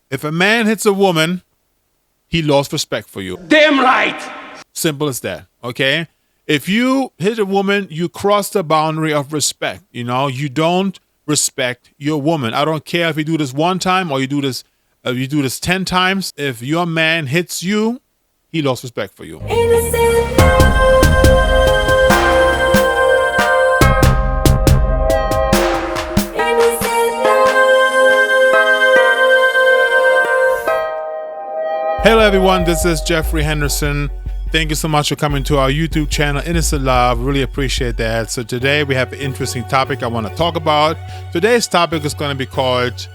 If a man hits a woman, he lost respect for you. Damn right. Simple as that, okay? If you hit a woman, you cross the boundary of respect. You know, you don't respect your woman. I don't care if you do this one time or you do this 10 times. If your man hits you, he lost respect for you. Hello everyone, this is Geoffrey Henderson. Thank you so much for coming to our YouTube channel, Innocent Love. Really appreciate that. So today we have an interesting topic I want to talk about. Today's topic is going to be called,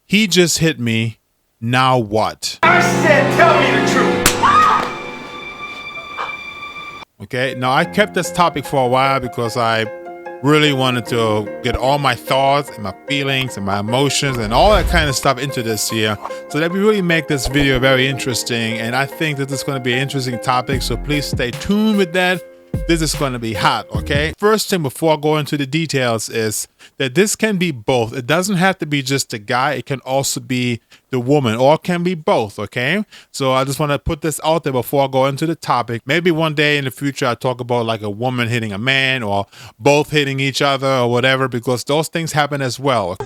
He Just Hit Me, Now What? I said tell me the truth. Okay, now I kept this topic for a while because I really wanted to get all my thoughts and my feelings and my emotions and all that kind of stuff into this here, so that we really make this video very interesting. And I think that this is going to be an interesting topic, so please stay tuned with that. This is going to be hot, okay? First thing before I go into the details is that this can be both. It doesn't have to be just the guy. It can also be the woman, or it can be both, okay? So I just want to put this out there before I go into the topic. Maybe one day in the future I talk about like a woman hitting a man or both hitting each other or whatever, because those things happen as well.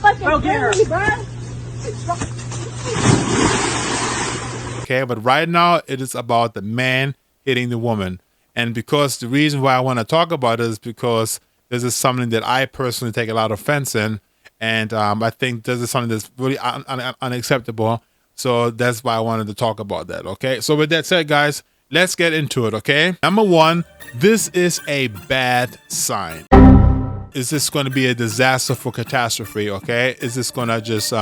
Okay, but right now it is about the man hitting the woman. And because the reason why I want to talk about it is because this is something that I personally take a lot of offense in. And I think this is something that's really unacceptable. So that's why I wanted to talk about that, okay? So with that said, guys, let's get into it, okay? Number one, this is a bad sign. Is this going to be a disaster for catastrophe, okay? Is this going to just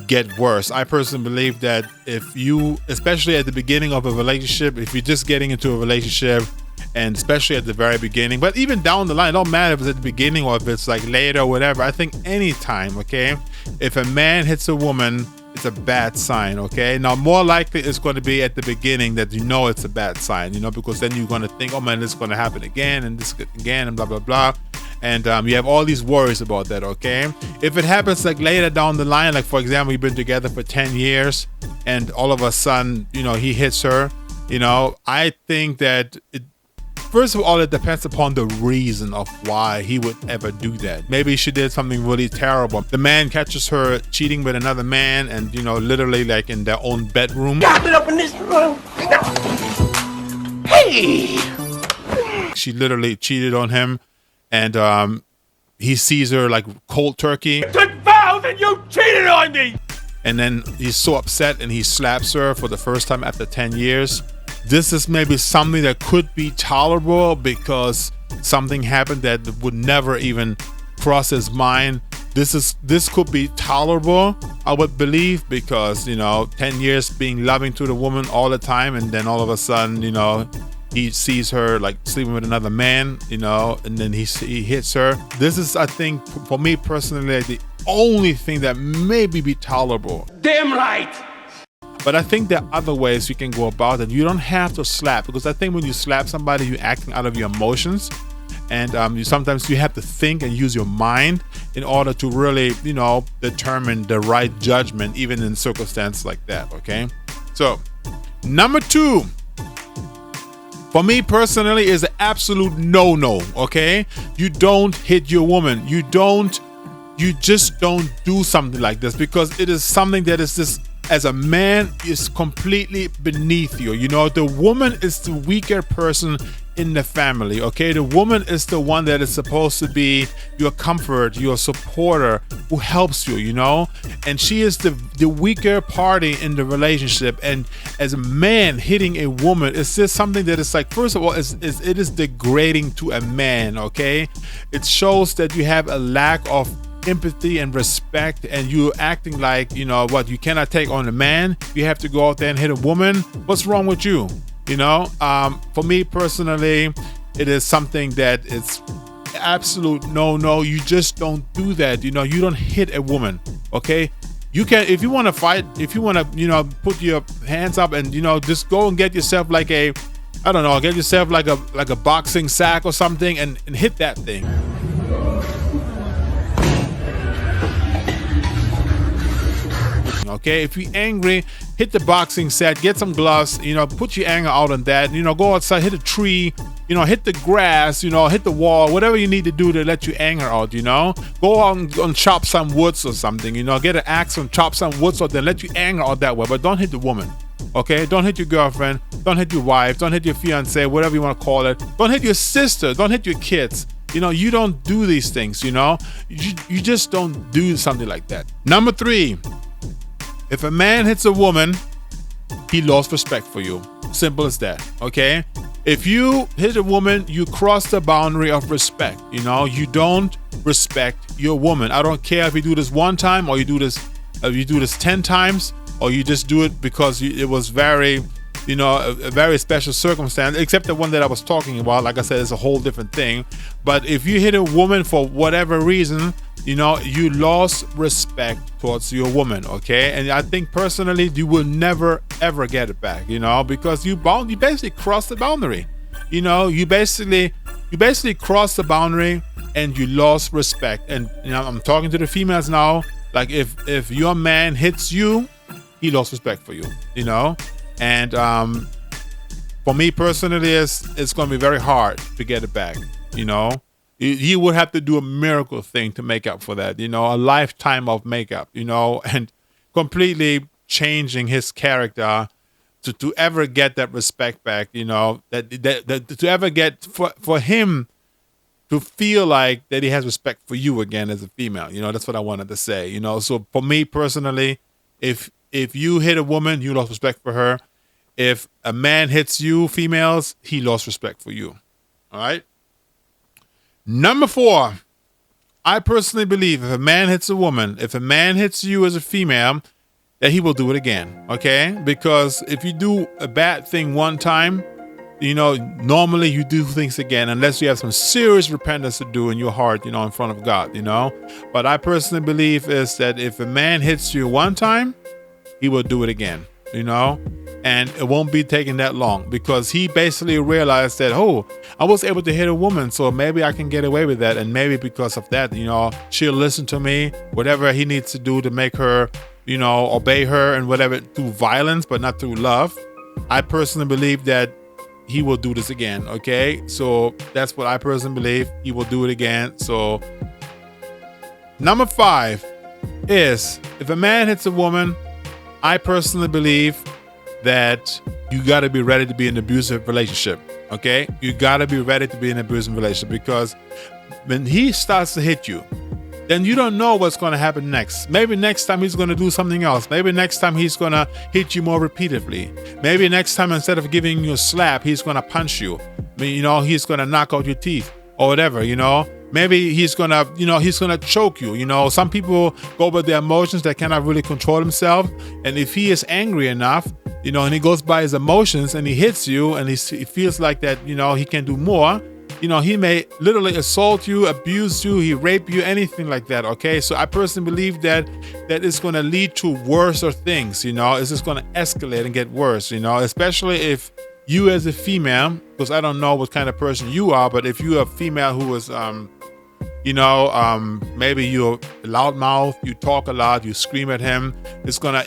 get worse? I personally believe that if you, especially at the beginning of a relationship, if you're just getting into a relationship, and especially at the very beginning, but even down the line, it don't matter if it's at the beginning or if it's like later or whatever. I think anytime, okay, if a man hits a woman, it's a bad sign, okay? Now, more likely it's going to be at the beginning that you know it's a bad sign, you know, because then you're going to think, oh man, this is going to happen again and this again and blah, blah, blah. And you have all these worries about that, okay? If it happens like later down the line, like for example, you've been together for 10 years and all of a sudden, you know, he hits her, you know, I think that first of all, it depends upon the reason of why he would ever do that. Maybe she did something really terrible. The man catches her cheating with another man and, you know, literally like in their own bedroom. Got it up in this room. Hey! She literally cheated on him. And he sees her like cold turkey. I took vows and you cheated on me! And then he's so upset and he slaps her for the first time after 10 years. This is maybe something that could be tolerable because something happened that would never even cross his mind. This could be tolerable, I would believe, because, you know, 10 years being loving to the woman all the time, and then all of a sudden, you know, he sees her like sleeping with another man, you know, and then he hits her. This is, I think, for me personally, like the only thing that maybe be tolerable. Damn right. But I think there are other ways you can go about it. You don't have to slap, because I think when you slap somebody, you're acting out of your emotions. And sometimes you have to think and use your mind in order to really, you know, determine the right judgment, even in circumstances like that, okay? So, number two, for me personally, is an absolute no-no, okay? You don't hit your woman. You just don't do something like this, because it is something that is just, as a man, is completely beneath you. You know, the woman is the weaker person in the family, okay? The woman is the one that is supposed to be your comfort, your supporter, who helps you, you know? And she is the weaker party in the relationship. And as a man hitting a woman, it's just something that is like, first of all, it is degrading to a man, okay? It shows that you have a lack of empathy and respect, and you're acting like, you know what, you cannot take on a man. You have to go out there and hit a woman. What's wrong with you? You know, for me personally, it is something that it's absolute no. You just don't do that. You know, you don't hit a woman, okay? You can, if you want to fight, if you want to, you know, put your hands up and, you know, just go and get yourself like a, I don't know, get yourself like a boxing sack or something and hit that thing. okay? If you're angry, hit the boxing set, get some gloves, put your anger out on that, go outside, hit a tree, hit the grass, hit the wall, whatever you need to do to let your anger out, Go out and chop some woods or something, get an axe and chop some woods or then let your anger out that way, but don't hit the woman. Okay, don't hit your girlfriend, don't hit your wife, don't hit your fiance, whatever you want to call it. Don't hit your sister, don't hit your kids. You don't do these things, you just don't do something like that. Number 3, if a man hits a woman, he lost respect for you. Simple as that, okay? If you hit a woman, you cross the boundary of respect. You don't respect your woman. I don't care if you do this one time or you do this 10 times or you just do it because it was very, a very special circumstance, except the one that I was talking about. Like I said, it's a whole different thing. But if you hit a woman for whatever reason, you lost respect towards your woman, okay? And I think personally, you will never ever get it back, because you basically crossed the boundary. You basically crossed the boundary and you lost respect. And I'm talking to the females now. Like if your man hits you, he lost respect for you, And for me personally, it's going to be very hard to get it back. He would have to do a miracle thing to make up for that. A lifetime of makeup. And completely changing his character to ever get that respect back. That to ever get for him to feel like that he has respect for you again as a female. That's what I wanted to say. So for me personally, if you hit a woman, you lost respect for her. If a man hits you, females, he lost respect for you. All right? Number 4, I personally believe if a man hits a woman, if a man hits you as a female, that he will do it again, okay? Because if you do a bad thing one time, normally you do things again unless you have some serious repentance to do in your heart, in front of God, But I personally believe is that if a man hits you one time, he will do it again, and it won't be taking that long because he basically realized that, I was able to hit a woman, so maybe I can get away with that. And maybe because of that, she'll listen to me, whatever he needs to do to make her, obey her and whatever through violence, but not through love. I personally believe that he will do this again. Okay. So that's what I personally believe. He will do it again. So number 5 is if a man hits a woman, I personally believe that you got to be ready to be in an abusive relationship, okay? You got to be ready to be in an abusive relationship because when he starts to hit you, then you don't know what's going to happen next. Maybe next time he's going to do something else. Maybe next time he's going to hit you more repeatedly. Maybe next time instead of giving you a slap, he's going to punch you. He's going to knock out your teeth or whatever, Maybe he's gonna choke you. Some people go with their emotions that cannot really control themselves. And if he is angry enough, and he goes by his emotions and he hits you and he feels like that, he can do more, he may literally assault you, abuse you, he rape you, anything like that. Okay. So I personally believe that it's going to lead to worse things, it's just going to escalate and get worse, especially if you as a female, because I don't know what kind of person you are, but if you're a female who is, maybe you're a loudmouth, you talk a lot, you scream at him, it's gonna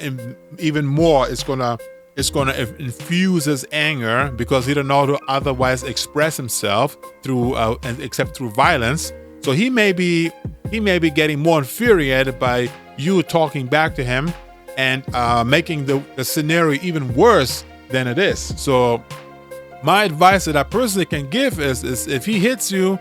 even more. It's gonna infuse his anger because he don't know how to otherwise express himself except through violence. So he may be getting more infuriated by you talking back to him and making the scenario even worse than it is. So my advice that I personally can give is if he hits you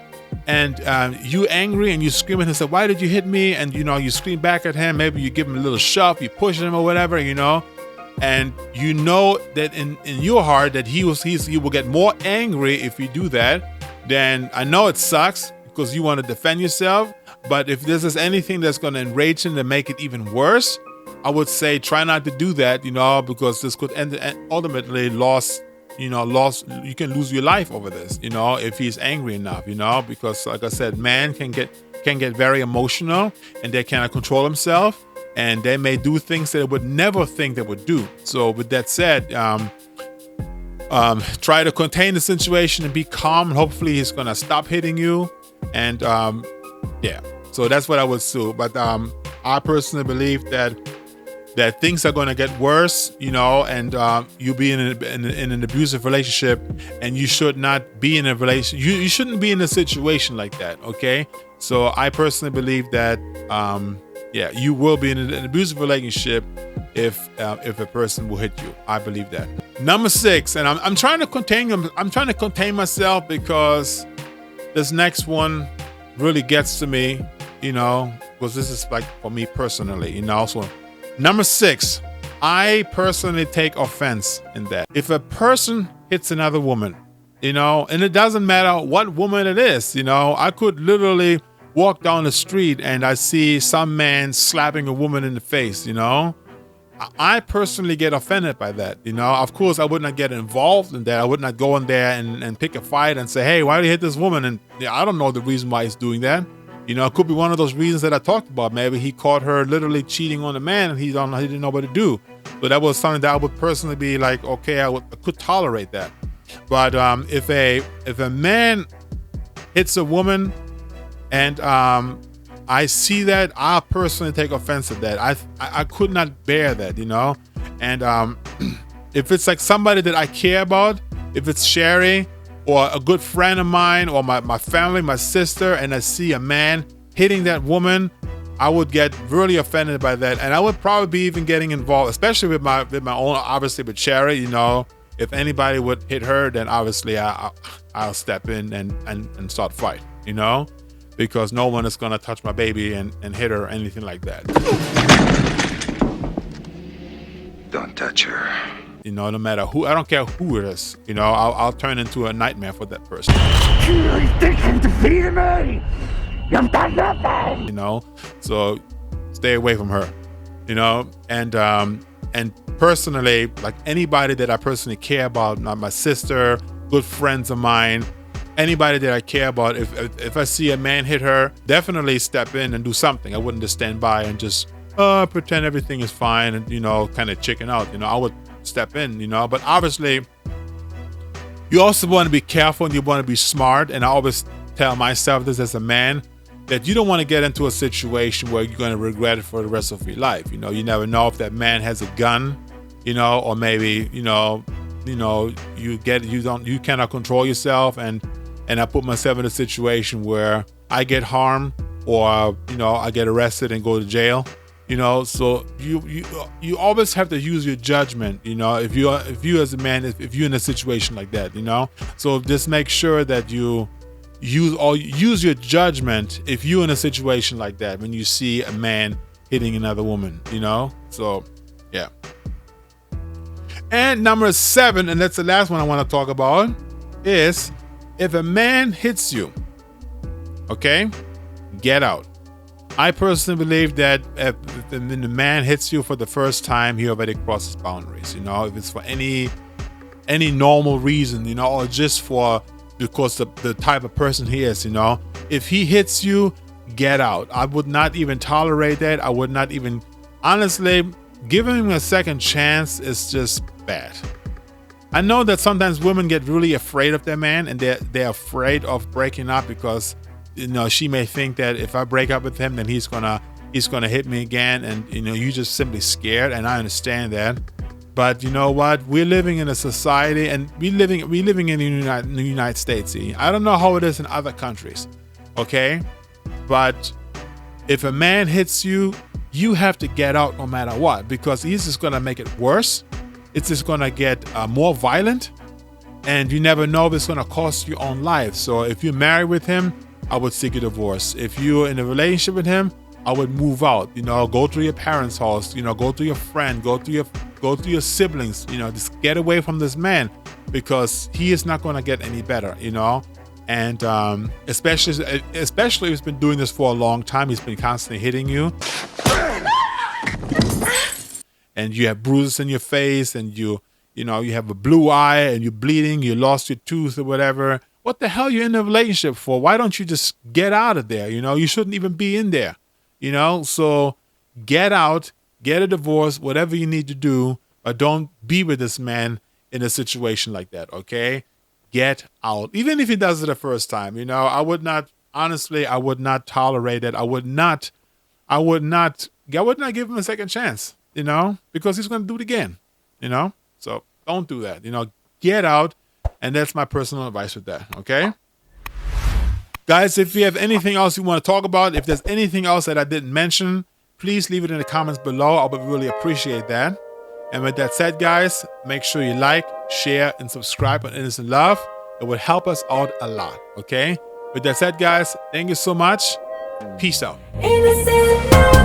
and you angry and you scream at him and say, why did you hit me? And you scream back at him, maybe you give him a little shove, you push him or whatever, and that in your heart that he will get more angry if you do that. Then I know it sucks because you want to defend yourself, but if this is anything that's going to enrage him and make it even worse, I would say try not to do that, because this could end ultimately loss. You can lose your life over this, if he's angry enough, because like I said, man can get very emotional and they cannot control themselves and they may do things that they would never think they would do. So with that said, try to contain the situation and be calm. Hopefully he's going to stop hitting you. And so that's what I would do. But I personally believe that that things are going to get worse, and you be in an abusive relationship, and you should not be in a relation. You shouldn't be in a situation like that. Okay, so I personally believe that you will be in an abusive relationship if a person will hit you. I believe that. Number 6, and I'm trying to contain them. I'm trying to contain myself because this next one really gets to me, because this is like for me personally, So number 6, I personally take offense in that. If a person hits another woman, and it doesn't matter what woman it is, I could literally walk down the street and I see some man slapping a woman in the face, I personally get offended by that. Of course, I would not get involved in that. I would not go in there and pick a fight and say, hey, why did you hit this woman? And I don't know the reason why he's doing that. It could be one of those reasons that I talked about. Maybe he caught her literally cheating on a man and he didn't know what to do. So that was something that I would personally be like, okay, I could tolerate that. But if a man hits a woman and I see that, I personally take offense at that. I could not bear that, And if it's like somebody that I care about, if it's Sherry or a good friend of mine or my family, my sister, and I see a man hitting that woman, I would get really offended by that. And I would probably be even getting involved, especially with my own, obviously with Sherry, If anybody would hit her, then obviously I'll step in and start fight, Because no one is going to touch my baby and hit her or anything like that. Don't touch her. No matter who, I don't care who it is. I'll turn into a nightmare for that person. You think you defeated me? You've done nothing. So stay away from her. And personally, like anybody that I personally care about, not my sister, good friends of mine, anybody that I care about, if I see a man hit her, definitely step in and do something. I wouldn't just stand by and just pretend everything is fine and kind of chicken out. I would step in. But obviously, you also want to be careful and you want to be smart. And I always tell myself this as a man, that you don't want to get into a situation where you're going to regret it for the rest of your life. You never know if that man has a gun, or maybe you cannot control yourself, and I put myself in a situation where I get harmed or I get arrested and go to jail. So you always have to use your judgment. If you as a man, if you're in a situation like that, So just make sure that you use your judgment if you're in a situation like that when you see a man hitting another woman. So yeah. And number 7, and that's the last one I want to talk about, is if a man hits you, okay, get out. I personally believe that if the man hits you for the first time, he already crosses boundaries. If it's for any normal reason, or just because the type of person he is, if he hits you, get out. I would not even tolerate that. I would not even, honestly, giving him a second chance is just bad. I know that sometimes women get really afraid of their man and they're afraid of breaking up because she may think that if I break up with him, then he's gonna hit me again, and you're just simply scared, and I understand that. But you know what? We're living in a society, and we're living in the United States. I don't know how it is in other countries, okay? But if a man hits you, you have to get out no matter what, because he's just gonna make it worse. It's just gonna get more violent, and you never know if it's gonna cost your own life. So if you're married with him, I would seek a divorce. If you're in a relationship with him, I would move out. Go to your parents' house. Go to your friend. Go to your siblings. Just get away from this man, because he is not going to get any better. And especially if he's been doing this for a long time, he's been constantly hitting you, and you have bruises in your face, and you have a blue eye, and you're bleeding. You lost your tooth or whatever. What the hell are you in a relationship for? Why don't you just get out of there? You shouldn't even be in there. So get out, get a divorce, whatever you need to do, but don't be with this man in a situation like that, okay? Get out. Even if he does it the first time, I would not tolerate it. I would not give him a second chance. because he's going to do it again, So don't do that, get out. And that's my personal advice with that, okay? Guys, if you have anything else you want to talk about, if there's anything else that I didn't mention, please leave it in the comments below. I would really appreciate that. And with that said, guys, make sure you like, share, and subscribe on Innocent Love. It would help us out a lot, okay? With that said, guys, thank you so much. Peace out. Innocent love.